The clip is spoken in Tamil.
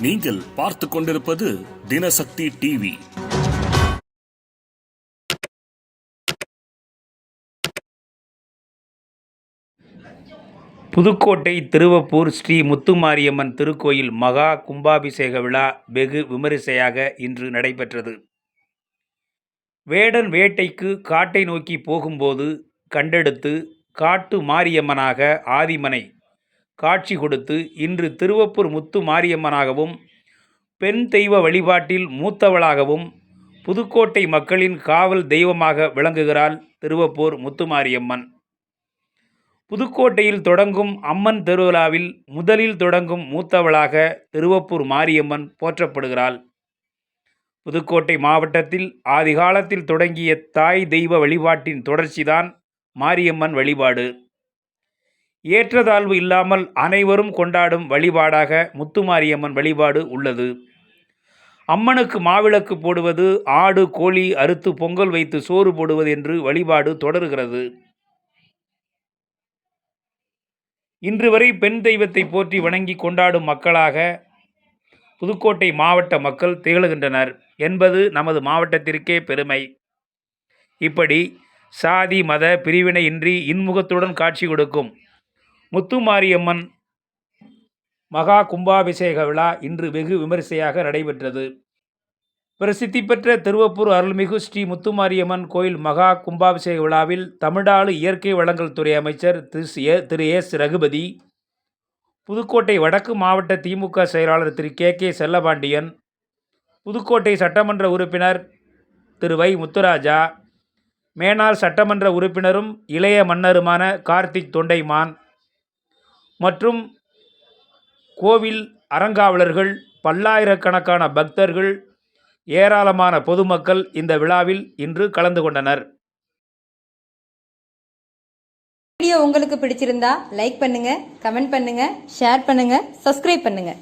நீங்கள் பார்த்து கொண்டிருப்பது தினசக்தி டிவி. புதுக்கோட்டை திருவப்பூர் ஸ்ரீ முத்துமாரியம்மன் திருக்கோயில் மகா கும்பாபிஷேக விழா வெகு விமரிசையாக இன்று நடைபெற்றது. வேடன் வேட்டைக்கு காட்டை நோக்கி போகும்போது கண்டெடுத்து காட்டு மாரியம்மனாக ஆதிமனை காட்சி கொடுத்து இன்று திருவப்பூர் முத்து மாரியம்மனாகவும் பெண் தெய்வ வழிபாட்டில் மூத்தவளாகவும் புதுக்கோட்டை மக்களின் காவல் தெய்வமாக விளங்குகிறாள் திருவப்பூர் முத்துமாரியம்மன். புதுக்கோட்டையில் தொடங்கும் அம்மன் திருவிழாவில் முதலில் தொடங்கும் மூத்தவளாக திருவப்பூர் மாரியம்மன் போற்றப்படுகிறாள். புதுக்கோட்டை மாவட்டத்தில் ஆதிகாலத்தில் தொடங்கிய தாய் தெய்வ வழிபாட்டின் தொடர்ச்சிதான் மாரியம்மன் வழிபாடு. ஏற்றத்தாழ்வு இல்லாமல் அனைவரும் கொண்டாடும் வழிபாடாக முத்துமாரியம்மன் வழிபாடு உள்ளது. அம்மனுக்கு மாவிளக்கு போடுவது, ஆடு கோழி அறுத்து பொங்கல் வைத்து சோறு போடுவது என்று வழிபாடு தொடர்கிறது. இன்று வரை பெண் தெய்வத்தை போற்றி வணங்கி கொண்டாடும் மக்களாக புதுக்கோட்டை மாவட்ட மக்கள் திகழ்கின்றனர் என்பது நமது மாவட்டத்திற்கே பெருமை. இப்படி சாதி மத பிரிவினையின்றி இன்முகத்துடன் காட்சி கொடுக்கும் முத்துமாரியம்மன் மகா கும்பாபிஷேக விழா இன்று வெகு விமரிசையாக நடைபெற்றது. பிரசித்தி பெற்ற திருவப்பூர் அருள்மிகு ஸ்ரீ முத்துமாரியம்மன் கோயில் மகா கும்பாபிஷேக விழாவில் தமிழ்நாடு இயற்கை வளங்கள் துறை அமைச்சர் திரு எஸ் ரகுபதி, புதுக்கோட்டை வடக்கு மாவட்ட திமுக செயலாளர் திரு கே செல்லபாண்டியன், புதுக்கோட்டை சட்டமன்ற உறுப்பினர் திரு வை முத்துராஜா, மேனாள் சட்டமன்ற உறுப்பினரும் இளைய மன்னருமான கார்த்திக் தொண்டைமான் மற்றும் கோவில் அறங்காவலர்கள், பல்லாயிரக்கணக்கான பக்தர்கள், ஏராளமான பொதுமக்கள் இந்த விழாவில் இன்று கலந்து கொண்டனர். வீடியோ உங்களுக்கு பிடிச்சிருந்தா லைக் பண்ணுங்க, கமெண்ட் பண்ணுங்க, ஷேர் பண்ணுங்க, சப்ஸ்கிரைப் பண்ணுங்க.